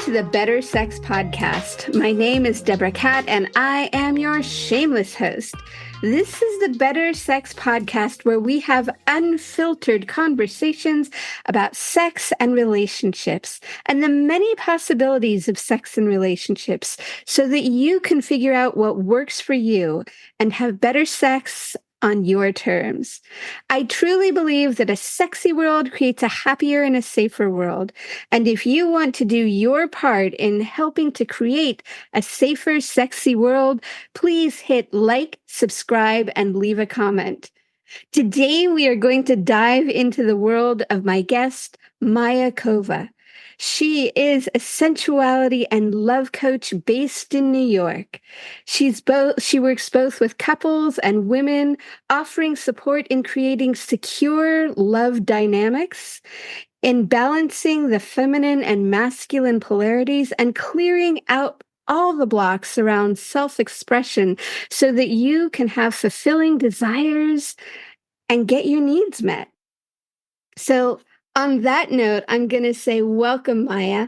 to the Better Sex Podcast. My name is DeborahTantraKat, and I am your shameless host. This is the Better Sex Podcast, where we have unfiltered conversations about sex and relationships and the many possibilities of sex and relationships so that you can figure out what works for you and have better sex on your terms. I truly believe that a sexy world creates a happier and a safer world. And if you want to do your part in helping to create a safer, sexy world, please hit like, subscribe, and leave a comment. Today, we are going to dive into the world of my guest, Maya Kova. She is a sensuality and love coach based in New York. She works both with couples and women, offering support in creating secure love dynamics, in balancing the feminine and masculine polarities, and clearing out all the blocks around self-expression so that you can have fulfilling desires and get your needs met. So on that note, I'm going to say welcome, Maya.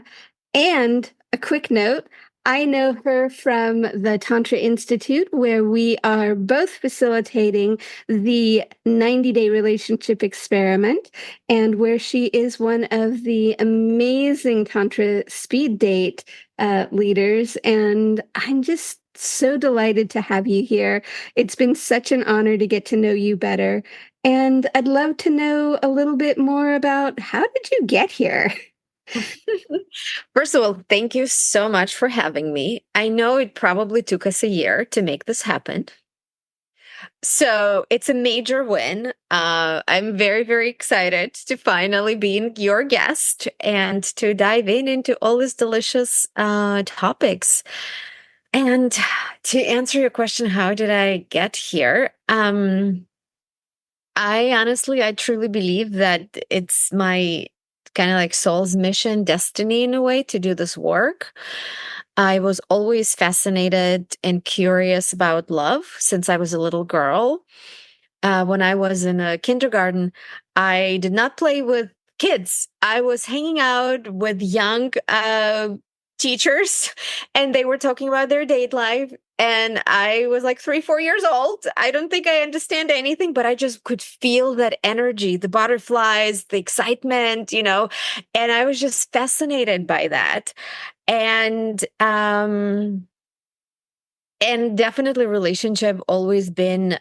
And a quick note, I know her from the Tantra Institute, where we are both facilitating the 90-day relationship experiment, and where she is one of the amazing Tantra speed date leaders. And I'm just so delighted to have you here. It's been such an honor to get to know you better. And I'd love to know a little bit more about how did you get here? First of all, thank you so much for having me. I know it probably took us a year to make this happen. So it's a major win. I'm very, very excited to finally be your guest and to dive into all these delicious topics. And to answer your question, how did I get here? I truly believe that it's my kind of like soul's mission, destiny in a way to do this work. I was always fascinated and curious about love since I was a little girl. When I was in a kindergarten, I did not play with kids. I was hanging out with young teachers, and they were talking about their date life. And I was like 3-4 years old. I don't think I understand anything, but I just could feel that energy, the butterflies, the excitement, and I was just fascinated by that. And definitely relationship always been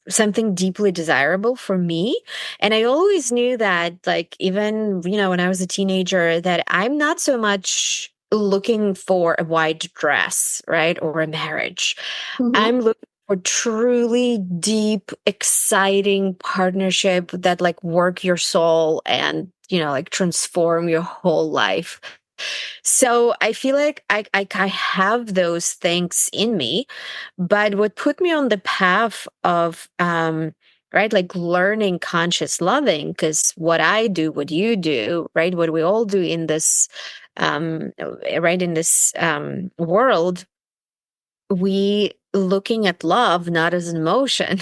something deeply desirable for me. And I always knew that, like, even, when I was a teenager, that I'm not so much looking for a white dress, right? Or a marriage. Mm-hmm. I'm looking for truly deep, exciting partnership that like work your soul and, like transform your whole life. So I feel like I have those things in me, but what put me on the path of, right, like learning conscious loving, because what I do, what you do, right, what we all do in this, right, in this world, we looking at love not as an emotion,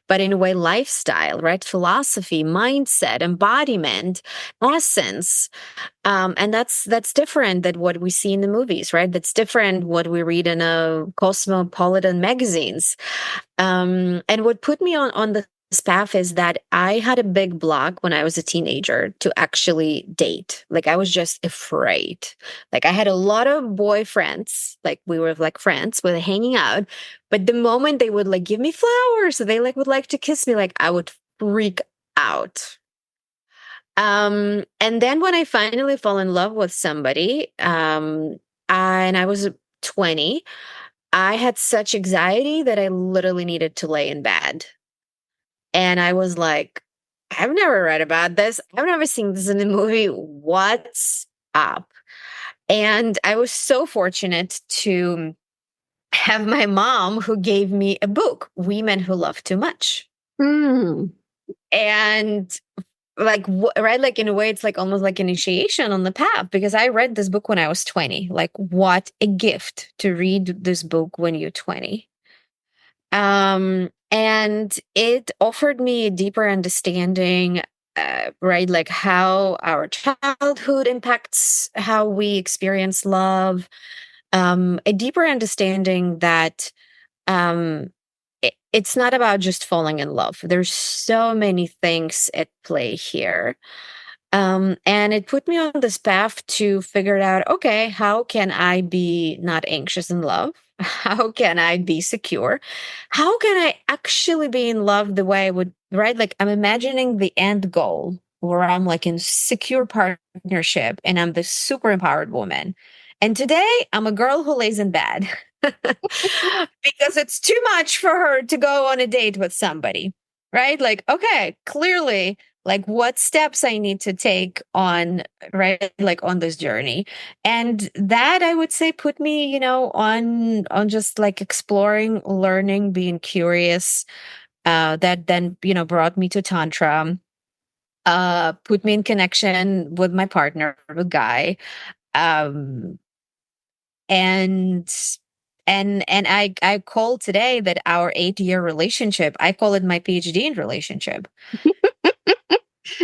but in a way, lifestyle, right? Philosophy, mindset, embodiment, essence. And that's different than what we see in the movies, right? That's different what we read in cosmopolitan magazines. And what put me on this path is that I had a big block when I was a teenager to actually date. Like I was just afraid. Like I had a lot of boyfriends, like we were like friends, we were hanging out. But the moment they would like give me flowers, or they like would like to kiss me, like I would freak out. And then when I finally fell in love with somebody, and I was 20, I had such anxiety that I literally needed to lay in bed. And I was like, I've never read about this. I've never seen this in a movie. What's up? And I was so fortunate to have my mom who gave me a book, Women Who Love Too Much. Mm. And like, right, like in a way, it's like almost like initiation on the path, because I read this book when I was 20. Like, what a gift to read this book when you're 20. And it offered me a deeper understanding right? Like how our childhood impacts how we experience love, a deeper understanding that um, it's not about just falling in love. There's so many things at play here. And it put me on this path to figure out, okay, how can I be not anxious in love? How can I be secure? How can I actually be in love the way I would, right? Like I'm imagining the end goal where I'm like in secure partnership and I'm the super empowered woman. And today I'm a girl who lays in bed because it's too much for her to go on a date with somebody, right? Like, okay, clearly like what steps I need to take on, right, like on this journey. And that I would say put me, on just like exploring, learning, being curious. That then, brought me to Tantra, put me in connection with my partner, with Guy. Um and I call today that our 8-year relationship, I call it my PhD in relationship.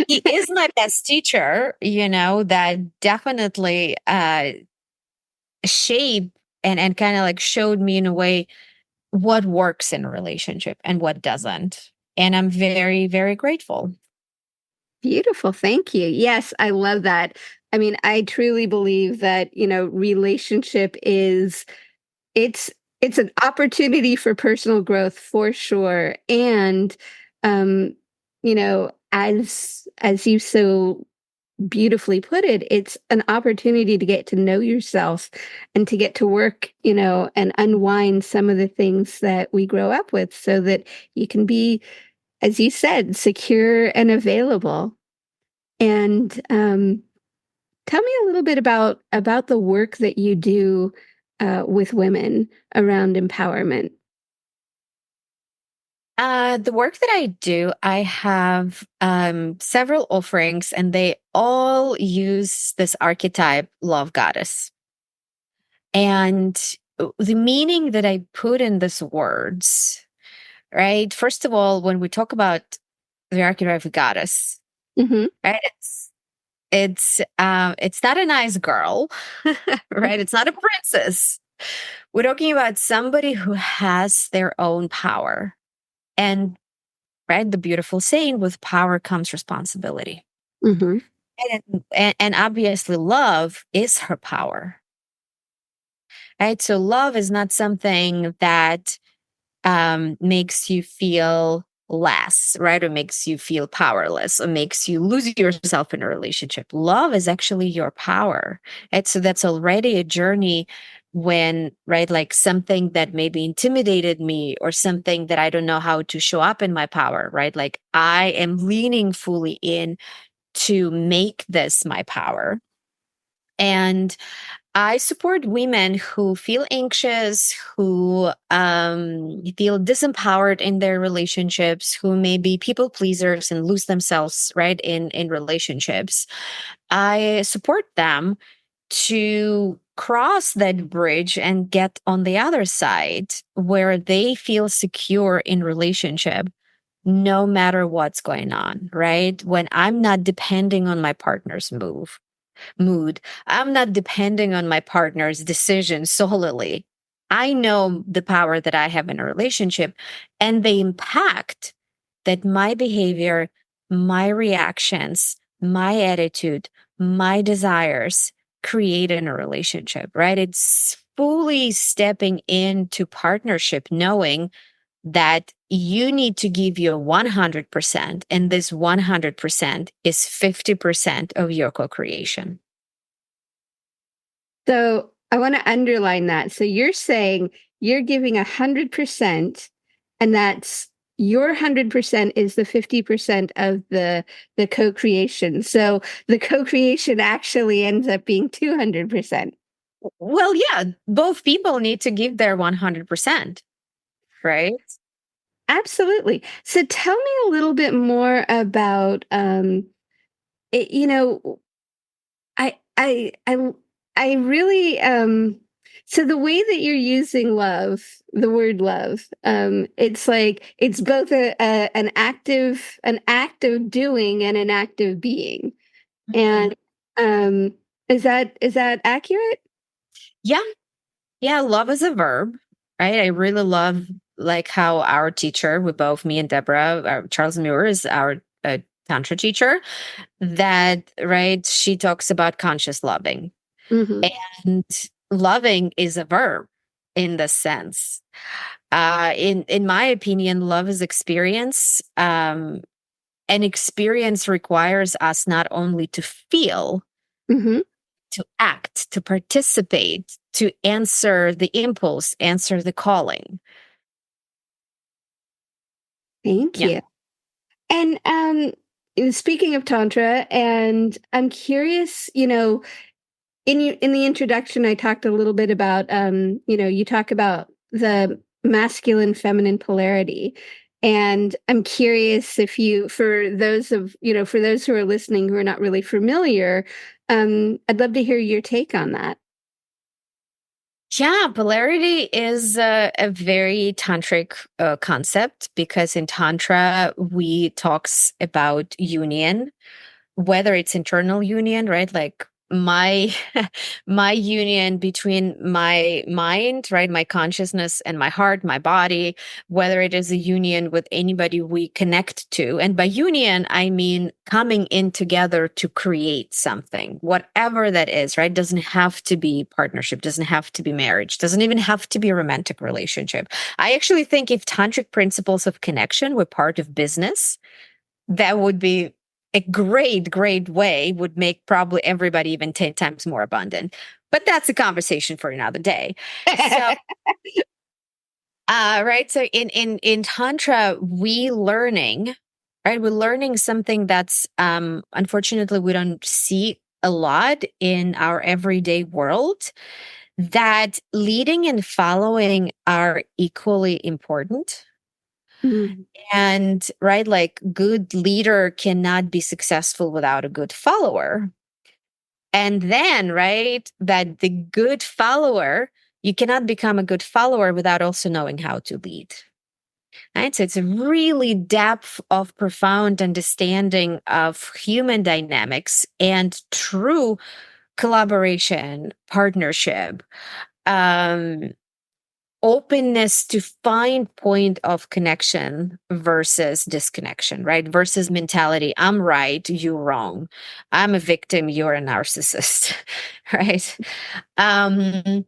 He is my best teacher, that definitely shaped and kind of like showed me in a way what works in a relationship and what doesn't. And I'm very, very grateful. Beautiful. Thank you. Yes, I love that. I mean, I truly believe that, relationship is it's it's an opportunity for personal growth for sure. And um, as you so beautifully put it, it's an opportunity to get to know yourself and to get to work, and unwind some of the things that we grow up with so that you can be, as you said, secure and available. And tell me a little bit about the work that you do with women around empowerment. The work that I do, I have several offerings, and they all use this archetype, love goddess. And the meaning that I put in these words, right? First of all, when we talk about the archetype of goddess, Hmm. right? It's not a nice girl, right? It's not a princess. We're talking about somebody who has their own power. And right, the beautiful saying, with power comes responsibility. Hmm. And obviously love is her power. Right? So love is not something that makes you feel less, right? Or makes you feel powerless or makes you lose yourself in a relationship. Love is actually your power. And so that's already a journey when, right, like something that maybe intimidated me or something that I don't know how to show up in my power, right? Like I am leaning fully in to make this my power. And I support women who feel anxious, who feel disempowered in their relationships, who may be people pleasers and lose themselves, right, in relationships. I support them to cross that bridge and get on the other side where they feel secure in relationship no matter what's going on, right? When I'm not depending on my partner's mood. I'm not depending on my partner's decision solely. I know the power that I have in a relationship and the impact that my behavior, my reactions, my attitude, my desires create in a relationship, right? It's fully stepping into partnership, knowing that you need to give your 100%, and this 100% is 50% of your co creation. So I want to underline that. So you're saying you're giving 100%, and that's your 100% is the 50% of the co-creation. So the co-creation actually ends up being 200%. Well, yeah, both people need to give their 100%, right? Absolutely. So tell me a little bit more about it, I I really So the way that you're using love, the word love, it's like it's both an act of doing and an act of being. And um, is that accurate? Yeah. Yeah. Love is a verb, right? I really love like how our teacher, with both me and Deborah, Charles Muir is our Tantra teacher, that, right, she talks about conscious loving. Hmm. And loving is a verb in the sense. In my opinion, love is experience. And experience requires us not only to feel, Hmm. to act, to participate, to answer the impulse, answer the calling. Thank Yeah. you. And speaking of tantra, and I'm curious, in the introduction, I talked a little bit about, you talk about the masculine feminine polarity. And I'm curious if for those who are listening who are not really familiar, I'd love to hear your take on that. Yeah, polarity is a very tantric concept because in tantra we talks about union, whether it's internal union, right? Like my my union between my mind, right, my consciousness and my heart, my body, whether it is a union with anybody we connect to. And by union I mean coming in together to create something, whatever that is, right? Doesn't have to be partnership, doesn't have to be marriage, doesn't even have to be a romantic relationship. I actually think if tantric principles of connection were part of business, that would be a great way, would make probably everybody even 10 times more abundant. But that's a conversation for another day. So, right. So in Tantra, we're learning something that's, unfortunately, we don't see a lot in our everyday world, that leading and following are equally important. Mm. And right, like good leader cannot be successful without a good follower. And then, right, that the good follower, you cannot become a good follower without also knowing how to lead. Right. So it's a really depth of profound understanding of human dynamics and true collaboration, partnership, um, openness to find point of connection versus disconnection, right? Versus mentality, I'm right, you're wrong. I'm a victim, you're a narcissist, right? Um,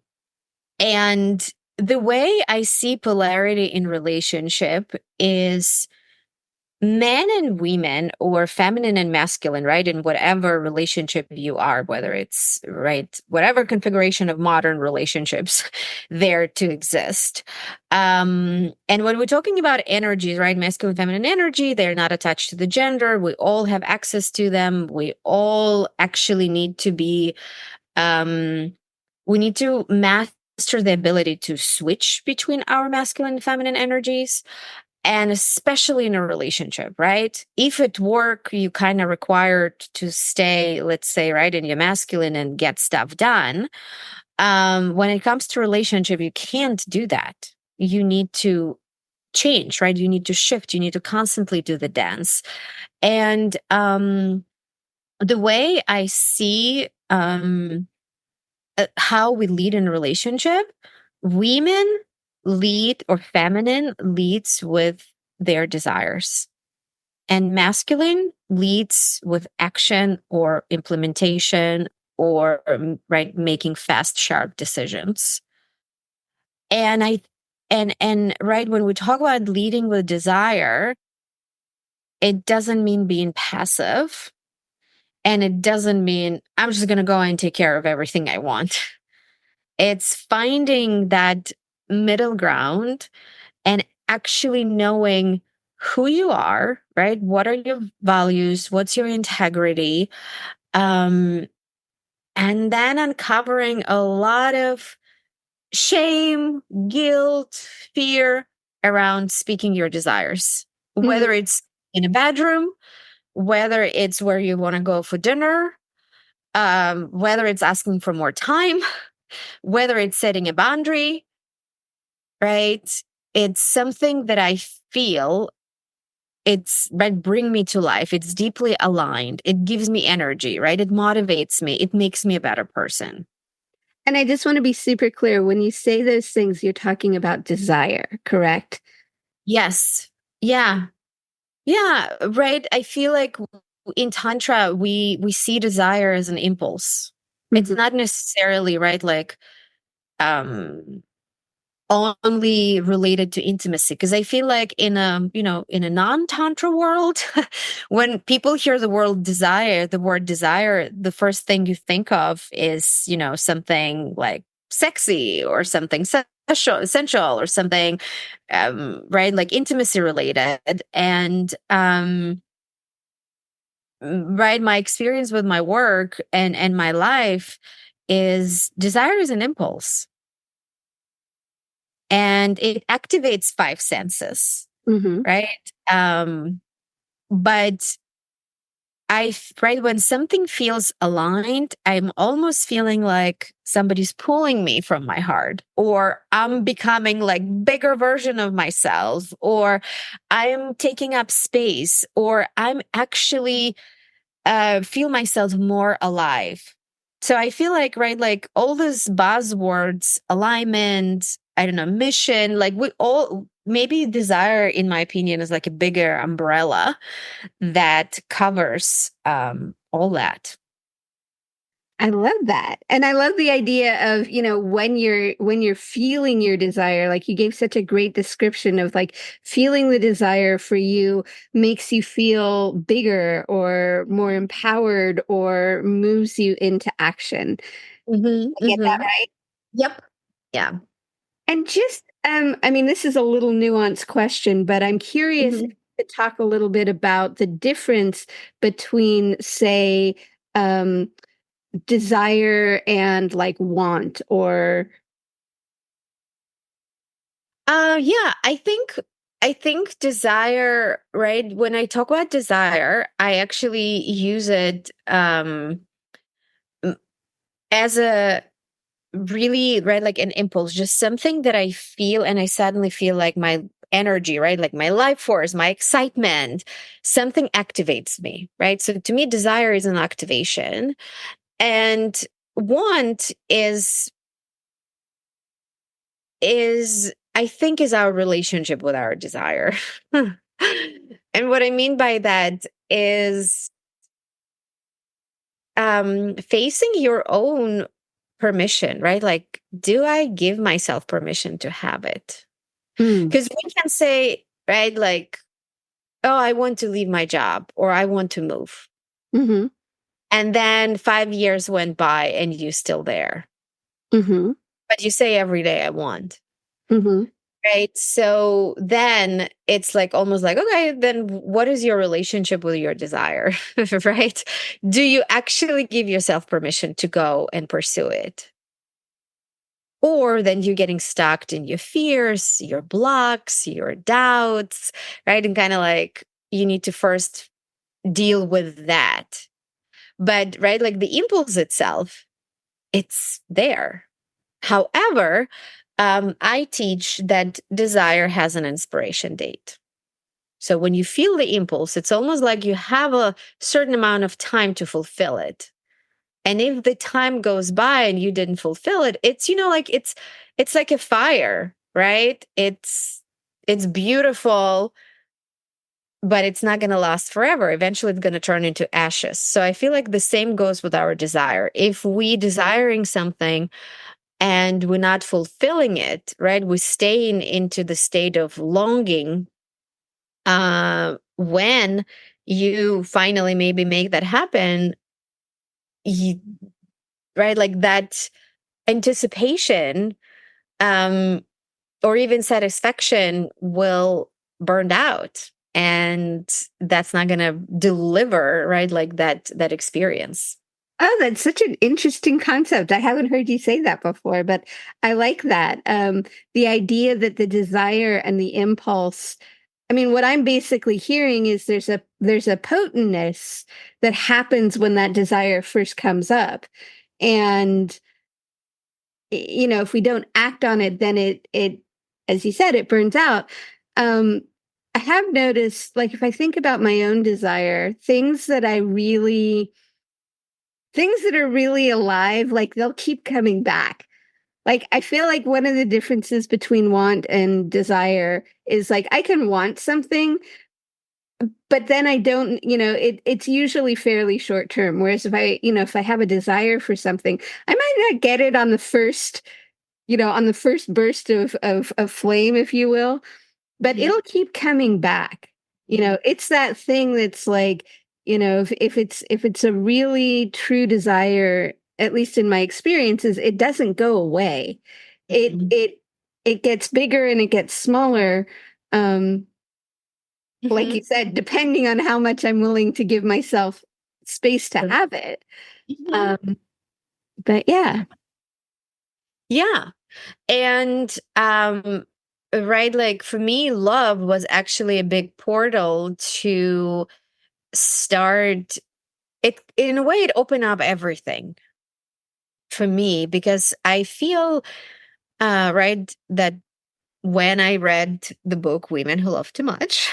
and the way I see polarity in relationship is men and women, or feminine and masculine, right, in whatever relationship you are, whether it's, right, whatever configuration of modern relationships there to exist. And when we're talking about energies, right, masculine feminine energy, they're not attached to the gender, we all have access to them, we all actually need to be, we need to master the ability to switch between our masculine and feminine energies, and especially in a relationship, right? If at work you kind of required to stay, let's say, right, in your masculine and get stuff done, when it comes to relationship, you can't do that. You need to change, right? You need to shift, you need to constantly do the dance. And the way I see how we lead in a relationship, women lead, or feminine leads with their desires, and masculine leads with action or implementation, or right, making fast sharp decisions. And and right, when we talk about leading with desire, it doesn't mean being passive, and it doesn't mean I'm just going to go and take care of everything I want. It's finding that middle ground and actually knowing who you are, right? What are your values? What's your integrity? Um, and then uncovering a lot of shame, guilt, fear around speaking your desires, whether Mhm. it's in a bedroom, whether it's where you want to go for dinner, whether it's asking for more time, whether it's setting a boundary, right? It's something that I feel it's right bring me to life. It's deeply aligned. It gives me energy, right? It motivates me. It makes me a better person. And I just want to be super clear. When you say those things, you're talking about desire, correct? Yes. Yeah. Yeah, right. I feel like in Tantra, we see desire as an impulse. It's Mhm. not necessarily, right, like um only related to intimacy. Because I feel like in a, in a non-tantra world, when people hear the word desire, the first thing you think of is, something like sexy or something sensual or something, right, like intimacy related. And right, my experience with my work and my life is desire is an impulse, and it activates five senses, Mhm. right? But right, when something feels aligned, I'm almost feeling like somebody's pulling me from my heart, or I'm becoming like bigger version of myself, or I'm taking up space, or I'm actually feel myself more alive. So I feel like, right, like all those buzzwords, alignment, I don't know, mission, like we all, maybe desire, in my opinion, is like a bigger umbrella that covers all that. I love that. And I love the idea of, when you're feeling your desire, like you gave such a great description of like feeling the desire for you makes you feel bigger or more empowered or moves you into action. Mm-hmm, I get that mm-hmm. right? Yep. Yeah. And just, I mean, this is a little nuanced question, but I'm curious if Mm-hmm. you could talk a little bit about the difference between, say, um, desire and like want or Yeah, I think desire, right? When I talk about desire, I actually use it m- as a really, right, like an impulse, just something that I feel, and I suddenly feel like my energy, right, like my life force, my excitement, something activates me, right? So to me, desire is an activation, and want is I think is our relationship with our desire. And what I mean by that is facing your own permission, right? Like, do I give myself permission to have it? mm, Because we can say, right, like, oh, I want to leave my job or I want to move. hmm And then 5 years went by and you're still there. hmm But you say every day, I want. hmm Right. So then it's like almost like, okay, then what is your relationship with your desire? Right. Do you actually give yourself permission to go and pursue it? Or then you're getting stuck in your fears, your blocks, your doubts, right? And kind of like you need to first deal with that. But, right, like the impulse itself, it's there. However, I teach that desire has an inspiration date. So when you feel the impulse, it's almost like you have a certain amount of time to fulfill it. And if the time goes by and you didn't fulfill it, it's, like it's like a fire, right? It's beautiful, but it's not going to last forever. Eventually it's going to turn into ashes. So I feel like the same goes with our desire. If we desiring something and we're not fulfilling it, right? We're staying into the state of longing. When you finally maybe make that happen, you, right? Like that anticipation, um, or even satisfaction will burn out. And that's not going to deliver, right? Like that experience. Oh, that's such an interesting concept. I haven't heard you say that before, but I like that. The idea that the desire and the impulse, I mean, what I'm basically hearing is there's a potentness that happens when that desire first comes up. And if we don't act on it, then it, as you said, it burns out. I have noticed, like, if I think about my own desire, things that are really alive, like they'll keep coming back. Like, I feel like one of the differences between want and desire is like I can want something, but then I don't, it's usually fairly short term. Whereas if I have a desire for something, I might not get it on the first burst of flame, if you will, but it'll keep coming back. It's that thing that's like, if it's a really true desire, at least in my experiences, it doesn't go away. It gets bigger and it gets smaller. Like you said, depending on how much I'm willing to give myself space to have it. But yeah. Yeah. And right, like for me, love was actually a big portal to start it. In a way, it opened up everything for me, because I feel right, that when I read the book Women Who Love Too Much,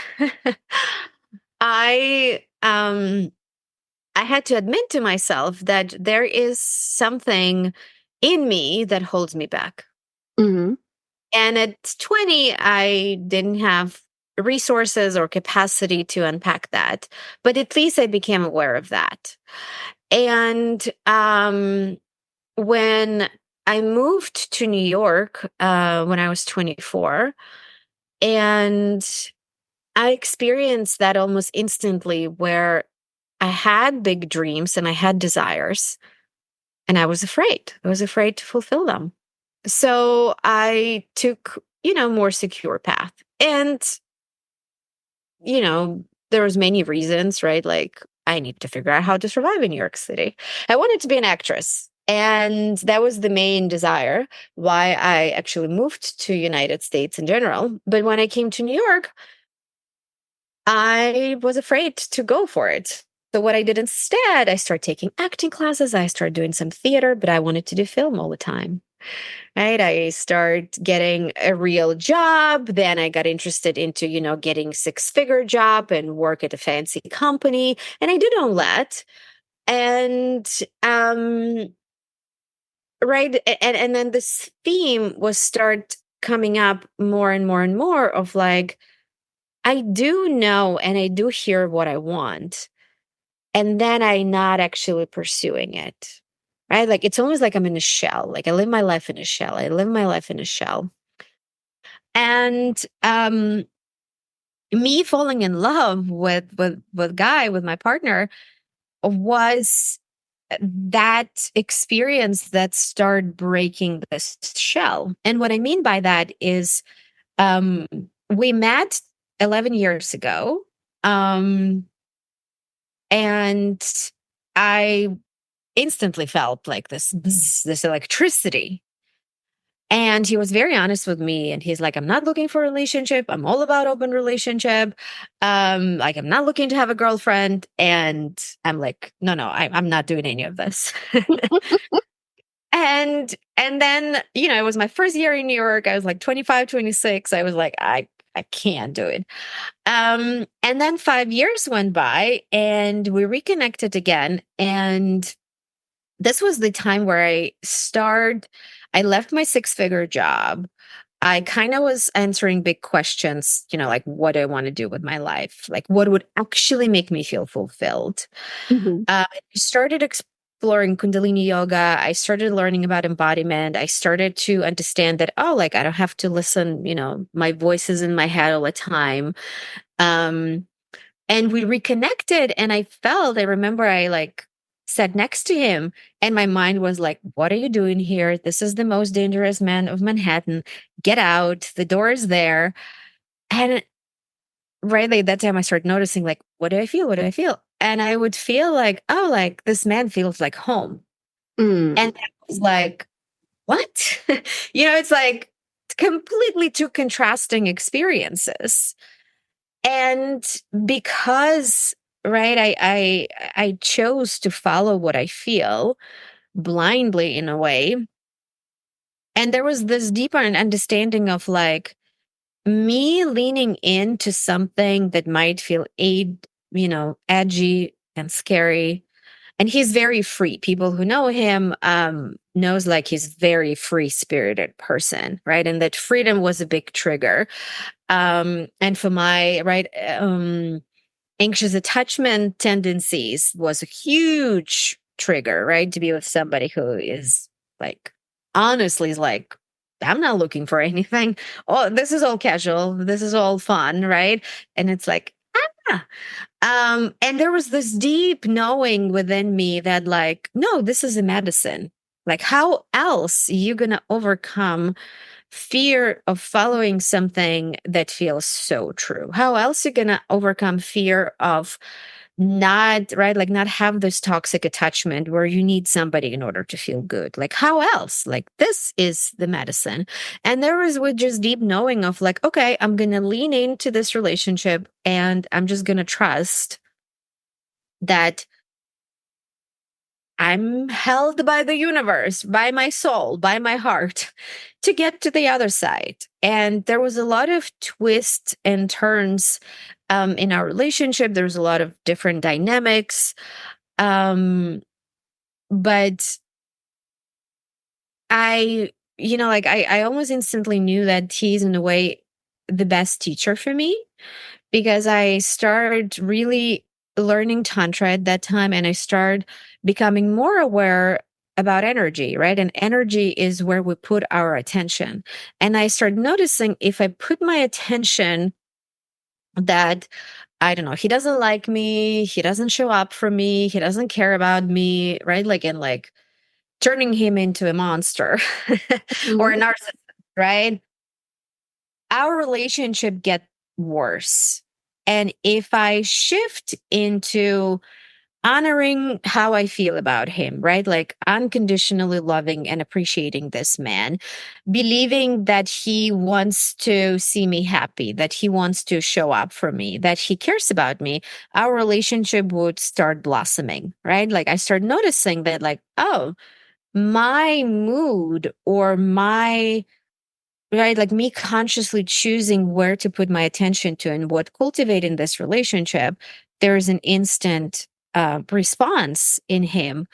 I I had to admit to myself that there is something in me that holds me back. Mm-hmm. And at 20, I didn't have resources or capacity to unpack that, but at least I became aware of that. And when I moved to New York when I was 24, and I experienced that almost instantly, where I had big dreams and I had desires, and I was afraid. I was afraid to fulfill them. So I took, more secure path. And, there was many reasons, right? Like I needed to figure out how to survive in New York City. I wanted to be an actress. And that was the main desire why I actually moved to United States in general. But when I came to New York, I was afraid to go for it. So what I did instead, I started taking acting classes. I started doing some theater, but I wanted to do film all the time. Right. I start getting a real job. Then I got interested into, getting six-figure job and work at a fancy company. And I did all that. And right. And then this theme was start coming up more and more and more of like, I do know and I do hear what I want. And then I'm not actually pursuing it. Right? Like it's almost like I'm in a shell. Like I live my life in a shell. I live my life in a shell. And me falling in love with guy, with my partner, was that experience that started breaking this shell. And what I mean by that is we met 11 years ago. And I instantly felt like this electricity. And he was very honest with me. And he's like, I'm not looking for a relationship. I'm all about open relationship. Like I'm not looking to have a girlfriend. And I'm like, no, I'm not doing any of this. And then, it was my first year in New York. I was like 25, 26. I was like, I can't do it. And then 5 years went by and we reconnected again. And this was the time where I left my six-figure job. I kind of was answering big questions, like what do I want to do with my life? Like what would actually make me feel fulfilled? Mm-hmm. I started exploring Kundalini yoga. I started learning about embodiment. I started to understand that, like I don't have to listen, my voices in my head all the time. And we reconnected and I remember I like sat next to him and my mind was like, what are you doing here? This is the most dangerous man of Manhattan. Get out. The door is there. And right like that time I started noticing like, what do I feel? What do I feel? And I would feel like, like this man feels like home. Mm. And I was like, what? It's like completely two contrasting experiences. And because right I chose to follow what I feel blindly in a way, And there was this deeper understanding of like me leaning into something that might feel edgy and scary. And he's very free. People who know him knows like he's very free spirited person, right? And that freedom was a big trigger. And for my anxious attachment tendencies was a huge trigger, right? To be with somebody who is like, honestly, is like, I'm not looking for anything. Oh, this is all casual. This is all fun, right? And it's like, ah. And there was this deep knowing within me that, like, no, this is a medicine. Like, how else are you gonna overcome fear of following something that feels so true? How else are you gonna overcome fear of not, right, like not have this toxic attachment where you need somebody in order to feel good? Like, how else? Like, this is the medicine. And there was with just deep knowing of like, okay, I'm gonna lean into this relationship and I'm just gonna trust that I'm held by the universe, by my soul, by my heart to get to the other side. And there was a lot of twists and turns in our relationship. There was a lot of different dynamics. But I almost instantly knew that he's in a way the best teacher for me, because I started really learning Tantra at that time, and I started becoming more aware about energy, right? And energy is where we put our attention. And I started noticing if I put my attention that, I don't know, he doesn't like me, he doesn't show up for me, he doesn't care about me, right? Like, and like turning him into a monster or a Mhm. narcissist, right? Our relationship get worse. And if I shift into honoring how I feel about him, right? Like unconditionally loving and appreciating this man, believing that he wants to see me happy, that he wants to show up for me, that he cares about me, our relationship would start blossoming, right? Like I start noticing that, like, oh, my mood or my, right, like me consciously choosing where to put my attention to and what cultivate in this relationship, there's an instant response in him.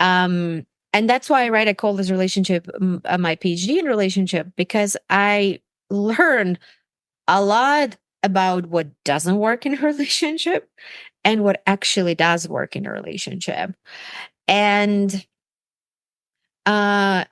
um and that's why, right, I call this relationship my PhD in relationship, because I learned a lot about what doesn't work in a relationship and what actually does work in a relationship. And uh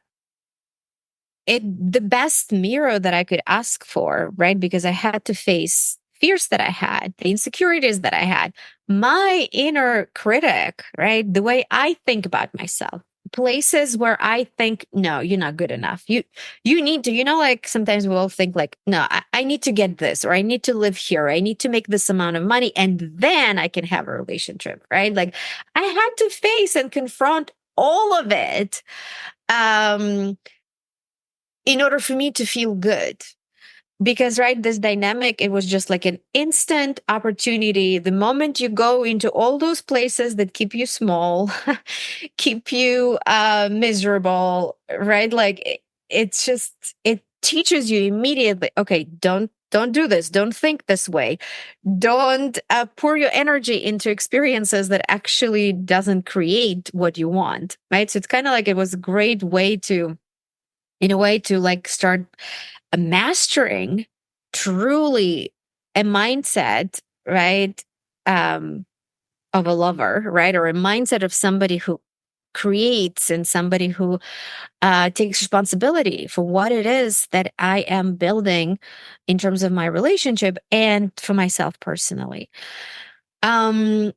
it the best mirror that I could ask for, right? Because I had to face fears that I had, the insecurities that I had, my inner critic, right? The way I think about myself, places where I think, no, you're not good enough. You need to, like sometimes we all think like, no, I need to get this, or I need to live here, or I need to make this amount of money, and then I can have a relationship, right? Like I had to face and confront all of it. Um, in order for me to feel good, because, right, this dynamic, it was just like an instant opportunity. The moment you go into all those places that keep you small, keep you miserable, right, like it's just, it teaches you immediately, okay, don't do this, don't think this way, don't pour your energy into experiences that actually doesn't create what you want, right? So it's kind of like it was a great way to, in a way, to like start mastering truly a mindset, right? Of a lover, right? Or a mindset of somebody who creates and somebody who takes responsibility for what it is that I am building in terms of my relationship and for myself personally. And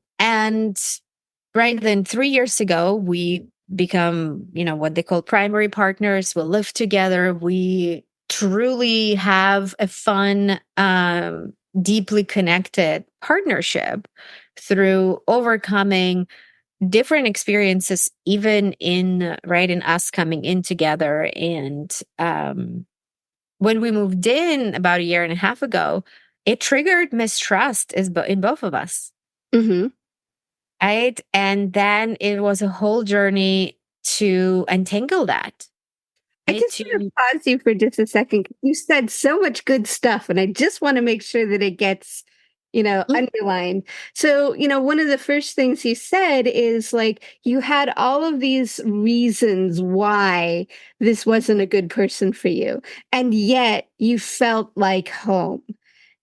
right then, 3 years ago, we become, what they call primary partners. We live together. We truly have a fun, deeply connected partnership through overcoming different experiences, even in, right, in us coming in together. And when we moved in about a year and a half ago, it triggered mistrust in both of us. Mhm. Right. And then it was a whole journey to untangle that. I right? just want to pause you for just a second. You said so much good stuff, and I just want to make sure that it gets, Mm, underlined. So, one of the first things you said is like you had all of these reasons why this wasn't a good person for you, and yet you felt like home.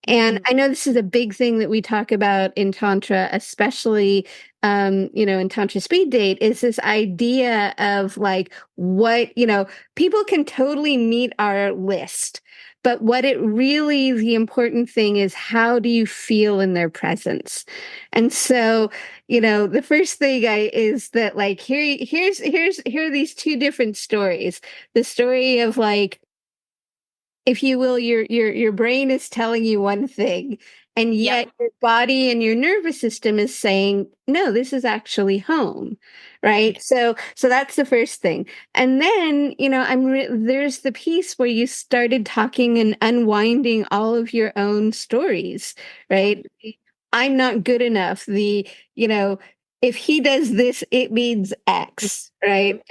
And mm, I know this is a big thing that we talk about in Tantra, especially, in Tantra Speed Date, is this idea of like what, people can totally meet our list. But what it really, the important thing is, how do you feel in their presence? And so, the first thing is that like, here are these two different stories. The story of like, if you will, your brain is telling you one thing, and yep. yet your body and your nervous system is saying, no, this is actually home, right? So that's the first thing. And then, there's the piece where you started talking and unwinding all of your own stories, right? I'm not good enough. You know, if he does this, it means X, right?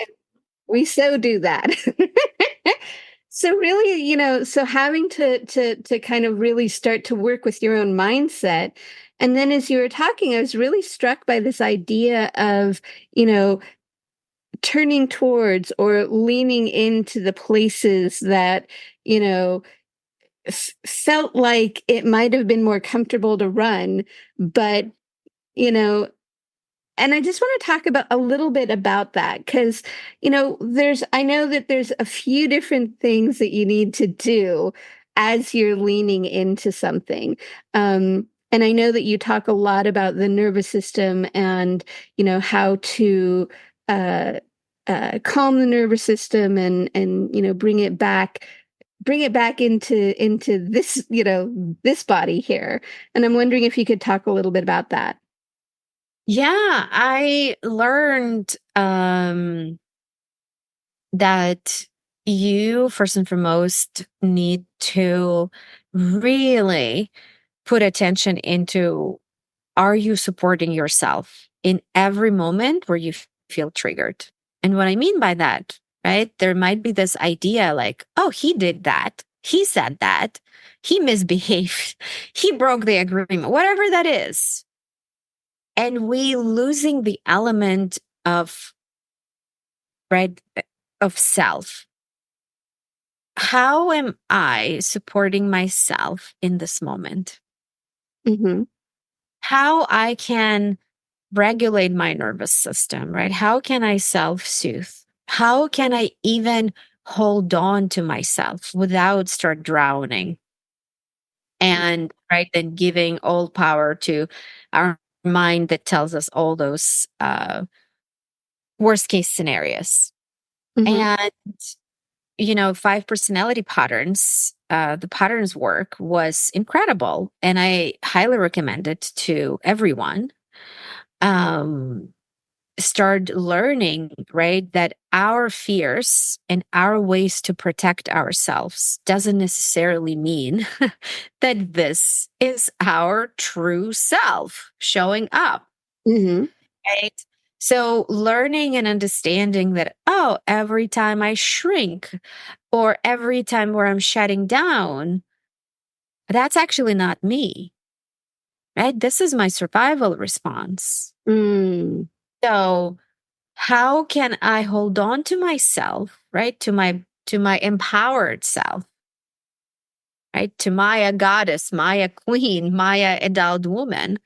We so do that. So really, so having to kind of really start to work with your own mindset. And then as you were talking, I was really struck by this idea of, you know, turning towards or leaning into the places that, you know, felt like it might have been more comfortable to run, but you know and I just want to talk about a little bit about that because, I know that there's a few different things that you need to do as you're leaning into something. And I know that you talk a lot about the nervous system and, how to uh, calm the nervous system and, bring it back into this, this body here. And I'm wondering if you could talk a little bit about that. Yeah, I learned that you, first and foremost, need to really put attention into, are you supporting yourself in every moment where you feel triggered? And what I mean by that, right? There might be this idea like, oh, he did that. He said that. He misbehaved. He broke the agreement, whatever that is. And we losing the element of, right, of self. How am I supporting myself in this moment? Mm-hmm. How I can regulate my nervous system, right? How can I self soothe? How can I even hold on to myself without start drowning? And right then giving all power to our mind that tells us all those worst case scenarios. Mm-hmm. And, five personality patterns, the patterns work was incredible. And I highly recommend it to everyone. Um, start learning, right, that our fears and our ways to protect ourselves doesn't necessarily mean that this is our true self showing up, Mm-hmm. right? So learning and understanding that, oh, every time I shrink or every time where I'm shutting down, that's actually not me, right? This is my survival response. Mm. So how can I hold on to myself, right? To my empowered self, right? To Maya goddess, Maya queen, Maya adult woman,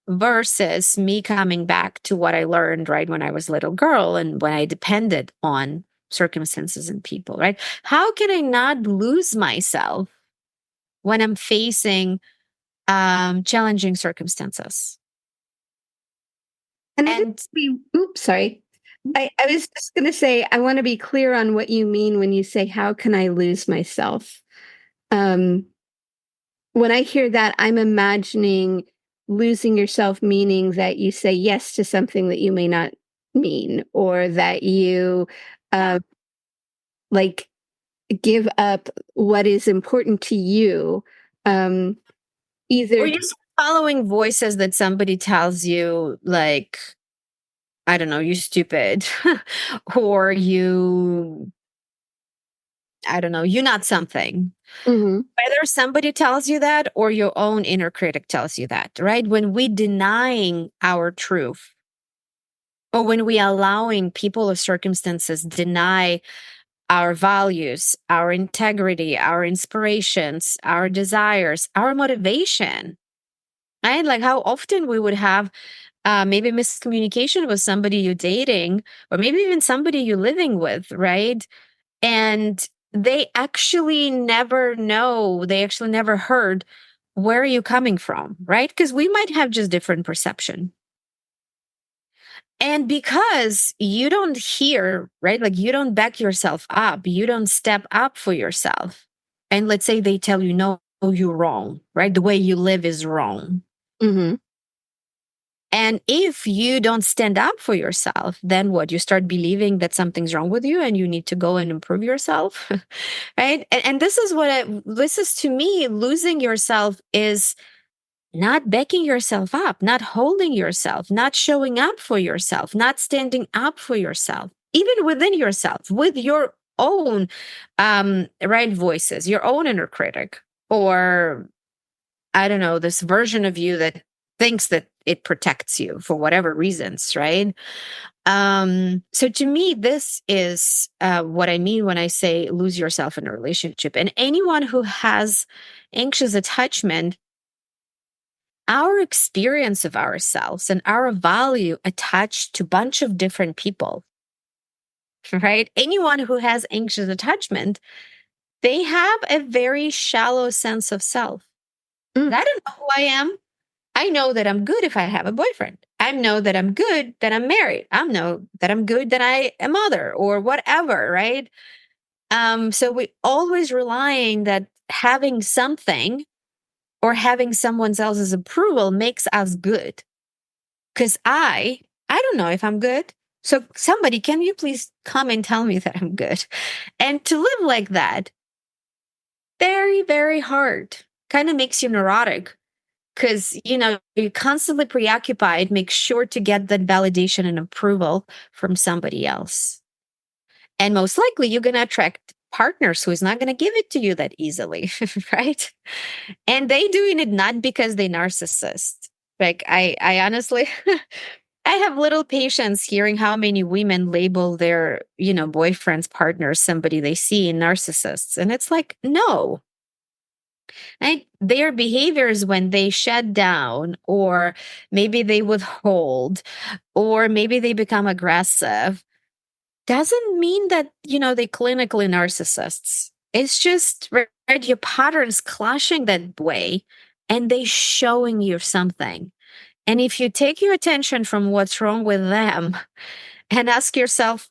versus me coming back to what I learned, right, when I was a little girl and when I depended on circumstances and people, right? How can I not lose myself when I'm facing challenging circumstances? And I just And be, oops, sorry. I was just going to say, I want to be clear on what you mean when you say, how can I lose myself? Um, when I hear that, I'm imagining losing yourself, meaning that you say yes to something that you may not mean, or that you uh, like give up what is important to you. Um, or either, you're following voices that somebody tells you, like, I don't know, you stupid, or you I don't know, you're not something. Mm-hmm. Whether somebody tells you that or your own inner critic tells you that, right? When we denying our truth, or when we allowing people or circumstances deny our values, our integrity, our inspirations, our desires, our motivation, right? Like how often we would have maybe miscommunication with somebody you're dating, or maybe even somebody you're living with, right? And they actually never know, they actually never heard where are you coming from, right? Because we might have just different perception. And because you don't hear, right? Like you don't back yourself up, you don't step up for yourself. And let's say they tell you, no, you're wrong, right? The way you live is wrong. Mm-hmm. And if you don't stand up for yourself, then what? You start believing that something's wrong with you and you need to go and improve yourself, right? And this is this is to me, losing yourself is not backing yourself up, not holding yourself, not showing up for yourself, not standing up for yourself, even within yourself, with your own right voices, your own inner critic, or I don't know, this version of you that thinks that it protects you for whatever reasons, right? So to me, this is what I mean when I say lose yourself in a relationship. And anyone who has anxious attachment, our experience of ourselves and our value attached to a bunch of different people, right? Anyone who has anxious attachment, they have a very shallow sense of self. Mm. I don't know who I am. I know that I'm good if I have a boyfriend. I know that I'm good that I'm married. I know that I'm good that I am mother or whatever, right? So we always relying that having something or having someone else's approval makes us good. Because I don't know if I'm good. So somebody, can you please come and tell me that I'm good? And to live like that, very, very hard. Kind of makes you neurotic because you're constantly preoccupied, make sure to get that validation and approval from somebody else. And most likely you're going to attract partners who's not going to give it to you that easily, right? And they doing it not because they narcissist. Like I honestly I have little patience hearing how many women label their boyfriends, partners, somebody they see in narcissists, and it's like, no. Right? Their behaviors when they shut down, or maybe they withhold, or maybe they become aggressive, doesn't mean that, they clinically narcissists. It's just right, your patterns clashing that way and they showing you something. And if you take your attention from what's wrong with them and ask yourself,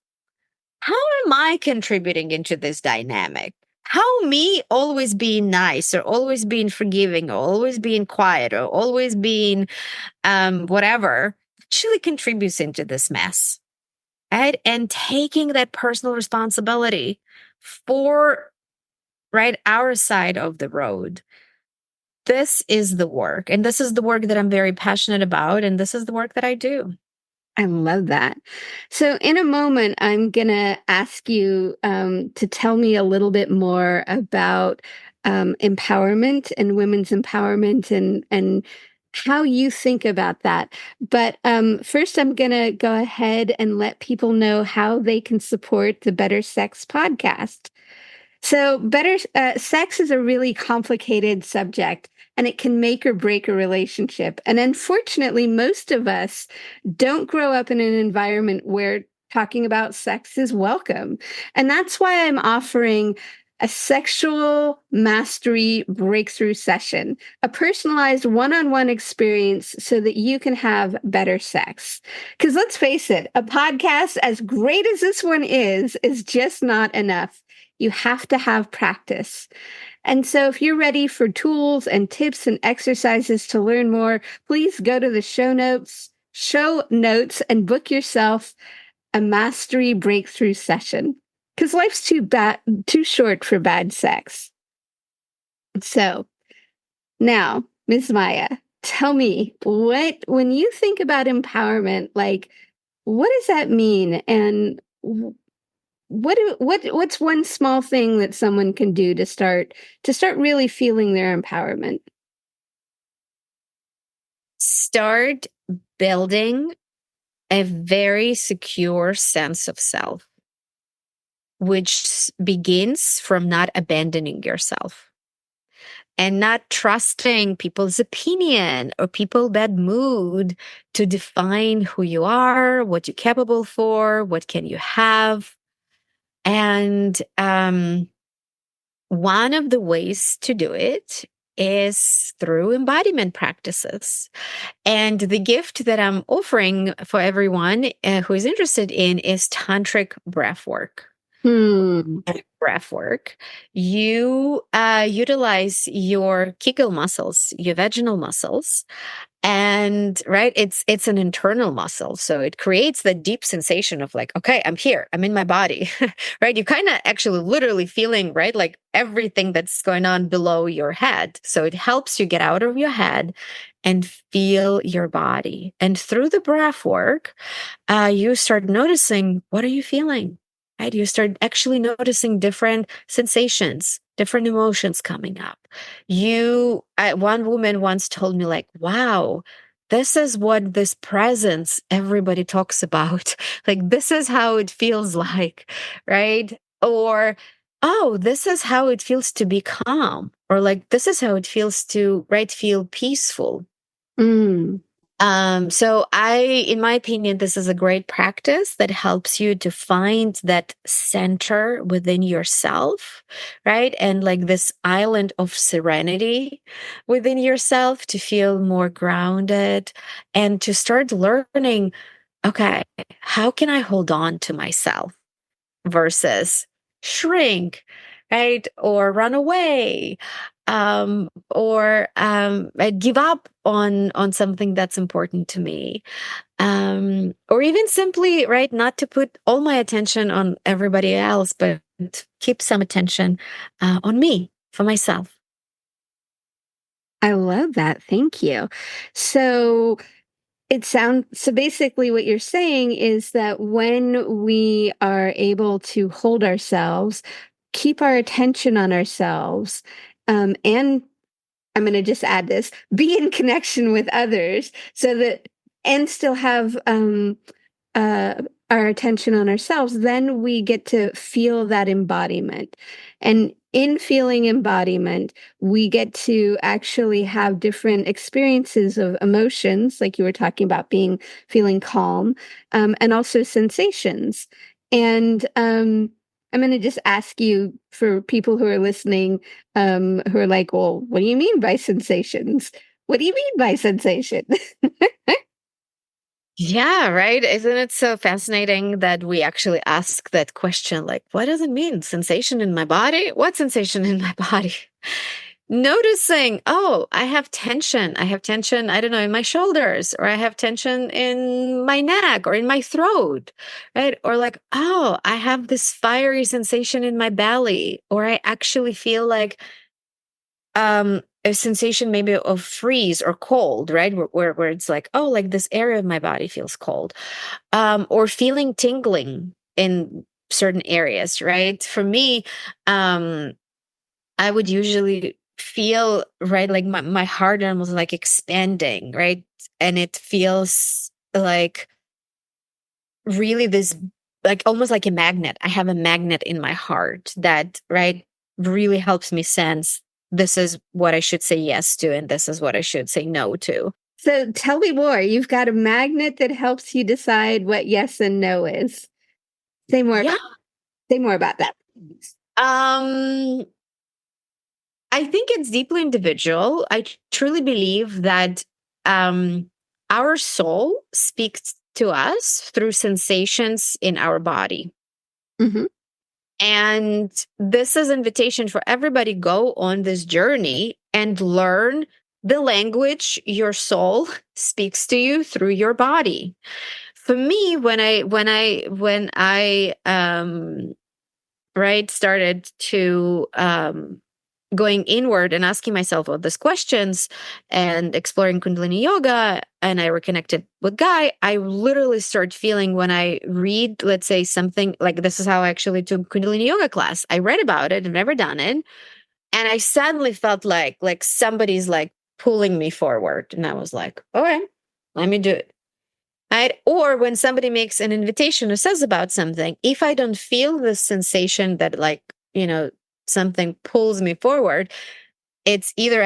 how am I contributing into this dynamic? How me always being nice or always being forgiving or always being quiet or always being whatever actually contributes into this mess, right? And taking that personal responsibility for right our side of the road. This is the work, and this is the work that I'm very passionate about, and this is the work that I do. I love that. So, in a moment, I'm going to ask you to tell me a little bit more about empowerment and women's empowerment and how you think about that. But first, I'm going to go ahead and let people know how they can support the Better Sex podcast. So, better sex is a really complicated subject, and it can make or break a relationship. And unfortunately, most of us don't grow up in an environment where talking about sex is welcome. And that's why I'm offering a sexual mastery breakthrough session, a personalized one-on-one experience so that you can have better sex. Because let's face it, a podcast as great as this one is just not enough. You have to have practice. And so if you're ready for tools and tips and exercises to learn more, please go to the show notes and book yourself a mastery breakthrough session. Because life's too short for bad sex. So now, Ms. Maya, tell me when you think about empowerment, like, what does that mean? And what's one small thing that someone can do to start really feeling their empowerment? Start building a very secure sense of self, which begins from not abandoning yourself and not trusting people's opinion or people's bad mood to define who you are, what you're capable for, what can you have. And one of the ways to do it is through embodiment practices. And the gift that I'm offering for everyone who is interested in is tantric breath work. Hmm. Breath work. You utilize your Kegel muscles, your vaginal muscles, and right, it's an internal muscle, so it creates the deep sensation of like, okay, I'm here, I'm in my body, right? You kind of actually literally feeling, right, like everything that's going on below your head. So it helps you get out of your head and feel your body. And through the breath work, you start noticing, what are you feeling? Right? You start actually noticing different sensations, different emotions coming up. One woman once told me, like, wow, this is what this presence everybody talks about. Like, this is how it feels like, right? Or, oh, this is how it feels to be calm. Or like, this is how it feels to, right, feel peaceful. Mm. So in my opinion, this is a great practice that helps you to find that center within yourself, right? And like this island of serenity within yourself to feel more grounded and to start learning, okay, how can I hold on to myself versus shrink, right? Or run away, or give up on something that's important to me, or even simply, right, not to put all my attention on everybody else, but keep some attention on me for myself. I love that. Thank you. So so basically what you're saying is that when we are able to hold ourselves, keep our attention on ourselves, and I'm going to just add this, be in connection with others so that, and still have uh, our attention on ourselves, then we get to feel that embodiment. And in feeling embodiment, we get to actually have different experiences of emotions, like you were talking about feeling calm, and also sensations. And I'm going to just ask you, for people who are listening, who are like, well, what do you mean by sensations? What do you mean by sensation? Yeah, right. Isn't it so fascinating that we actually ask that question? Like, what does it mean? Sensation in my body? What sensation in my body? Noticing, oh, I have tension. I have tension, I don't know, in my shoulders, or I have tension in my neck or in my throat, right? Or like, oh, I have this fiery sensation in my belly, or I actually feel like a sensation maybe of freeze or cold, right? Where it's like, oh, like this area of my body feels cold, or feeling tingling in certain areas, right? For me, I would usually feel, right, like my heart almost like expanding, right? And it feels like really this, like almost like a magnet. I have a magnet in my heart that, right, really helps me sense this is what I should say yes to, and this is what I should say no to. So tell me more. You've got a magnet that helps you decide what yes and no is. Say more Yeah. about say more about that, please. Um, I think it's deeply individual. I truly believe that our soul speaks to us through sensations in our body. Hmm. And this is invitation for everybody, go on this journey and learn the language your soul speaks to you through your body. For me, when I right started to going inward and asking myself all these questions and exploring Kundalini yoga, and I reconnected with Guy, I literally start feeling when I read, let's say, something like this is how I actually took Kundalini yoga class. I read about it, I've never done it. And I suddenly felt like somebody's like pulling me forward. And I was like, okay, let me do it. Right? Or when somebody makes an invitation or says about something, if I don't feel this sensation that something pulls me forward, it's either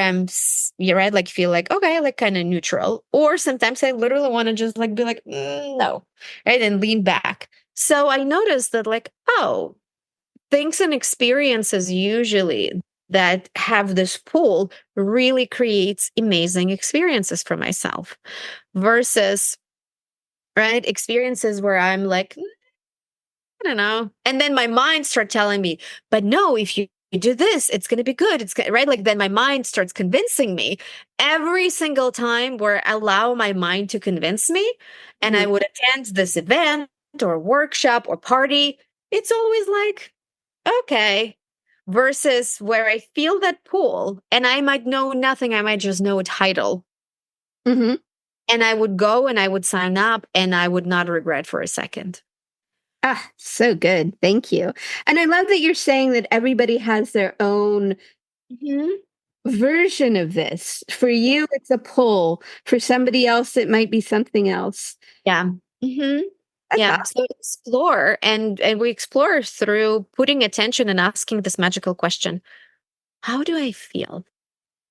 you're right, like feel like, okay, like kind of neutral, or sometimes I literally want to just like be like, no, right? And lean back. So I noticed that like, oh, things and experiences usually that have this pull really creates amazing experiences for myself versus, right, experiences where I'm like, I don't know. And then my mind starts telling me, but no, if you do this, it's going to be good. It's right. Like then my mind starts convincing me every single time where I allow my mind to convince me. And I would attend this event or workshop or party. It's always like, okay. Versus where I feel that pull and I might know nothing. I might just know a title. Mm-hmm. And I would go and I would sign up and I would not regret for a second. Ah, so good. Thank you. And I love that you're saying that everybody has their own version of this. For you, it's a pull. For somebody else, it might be something else. Yeah. Mm-hmm. That's Yeah. awesome. So explore and we explore through putting attention and asking this magical question. How do I feel?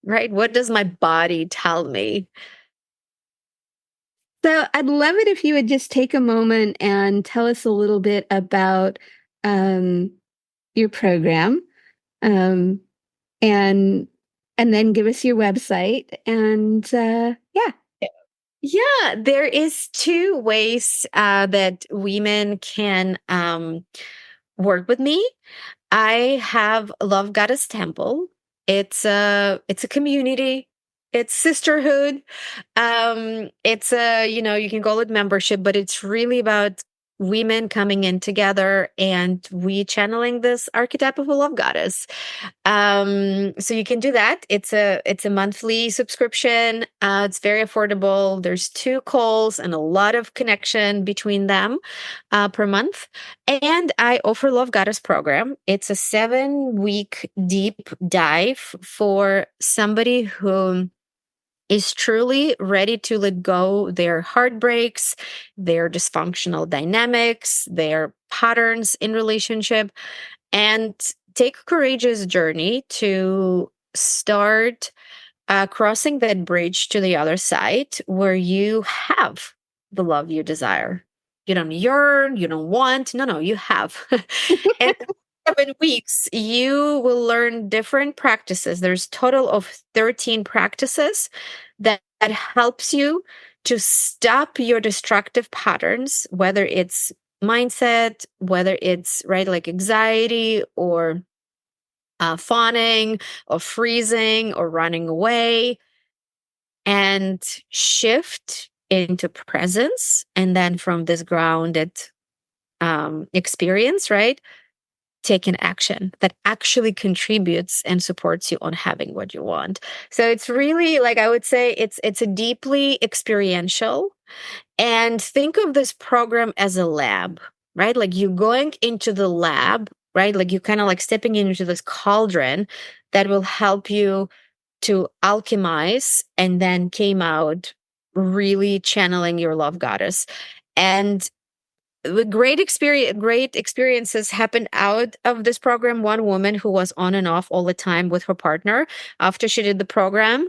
Right? What does my body tell me? So I'd love it if you would just take a moment and tell us a little bit about um, your program, um, and and then give us your website. And yeah. Yeah, there is two ways that women can work with me. I have Love Goddess Temple. It's a community. It's sisterhood. It's a, you can call it membership, but it's really about women coming in together and we channeling this archetype of a love goddess. So you can do that. It's a monthly subscription. It's very affordable. There's 2 calls and a lot of connection between them per month. And I offer Love Goddess program. It's a 7-week deep dive for somebody who is truly ready to let go their heartbreaks, their dysfunctional dynamics, their patterns in relationship, and take a courageous journey to start crossing that bridge to the other side where you have the love you desire. You don't yearn, you don't want. No, no, you have. And 7 weeks, you will learn different practices. There's total of 13 practices that helps you to stop your destructive patterns, whether it's mindset, whether it's right like anxiety or fawning or freezing or running away, and shift into presence. And then from this grounded experience, right? Take an action that actually contributes and supports you on having what you want. So it's really like I would say it's a deeply experiential, and think of this program as a lab, right? Like you going into the lab, right? Like you kind of like stepping into this cauldron that will help you to alchemize and then came out really channeling your love goddess. And the great experiences happened out of this program. One woman who was on and off all the time with her partner, after she did the program,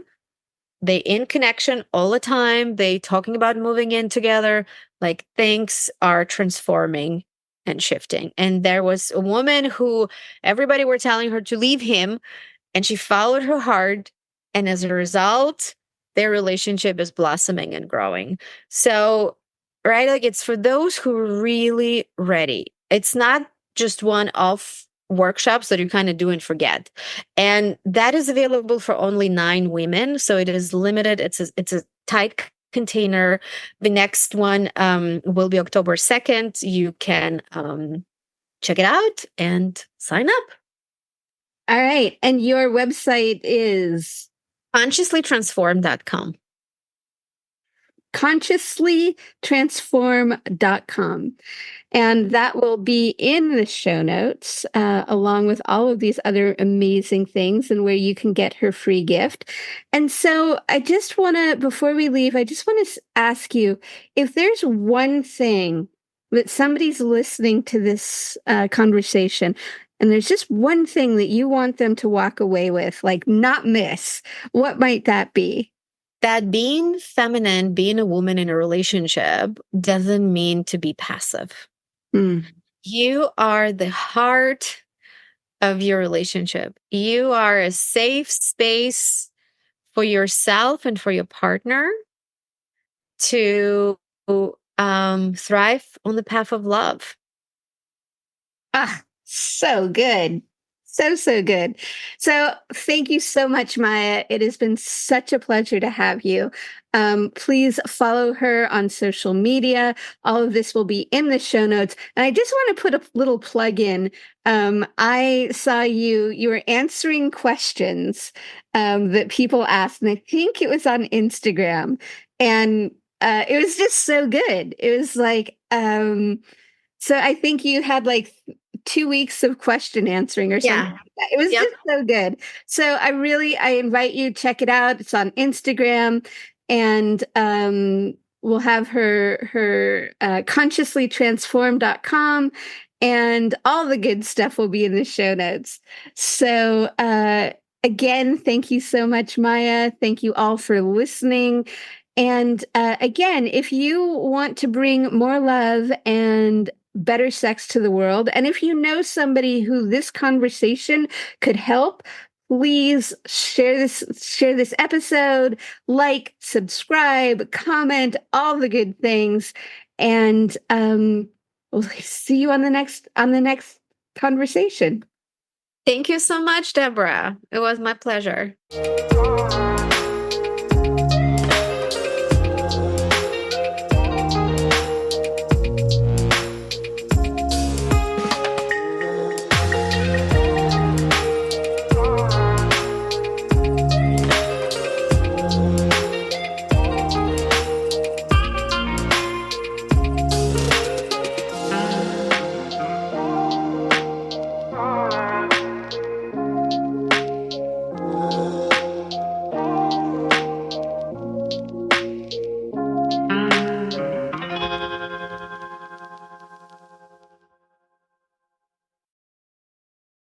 they in connection all the time, they talking about moving in together, like things are transforming and shifting. And there was a woman who everybody were telling her to leave him, and she followed her heart, and as a result their relationship is blossoming and growing. So right, like it's for those who are really ready. It's not just one off workshops that you kind of do and forget, and that is available for only 9 women, so it is limited. It's a tight container. The next one will be October 2nd. You can check it out and sign up. All right. And your website is consciouslytransform.com. consciouslytransform.com. And that will be in the show notes, along with all of these other amazing things and where you can get her free gift. And so I just want to, before we leave, I just want to ask you if there's one thing that somebody's listening to this conversation, and there's just one thing that you want them to walk away with, like not miss, what might that be? That being feminine, being a woman in a relationship doesn't mean to be passive. Mm. You are the heart of your relationship. You are a safe space for yourself and for your partner to thrive on the path of love. Ah, so good. So, so good. So, thank you so much, Maya. It has been such a pleasure to have you. Please follow her on social media. All of this will be in the show notes. And I just want to put a little plug in. I saw you were answering questions that people asked, and I think it was on Instagram. And it was just so good. It was like, so I think you had like 2 weeks of question answering or something Yeah. like that. It was Yep. just so good. So I invite you, check it out. It's on Instagram, and we'll have her consciouslytransform.com, and all the good stuff will be in the show notes. So again, thank you so much, Maya. Thank you all for listening. And again, if you want to bring more love and better sex to the world, and if you know somebody who this conversation could help, please share this episode, like, subscribe, comment, all the good things, and we'll see you on the next conversation. Thank you so much, Deborah. It was my pleasure.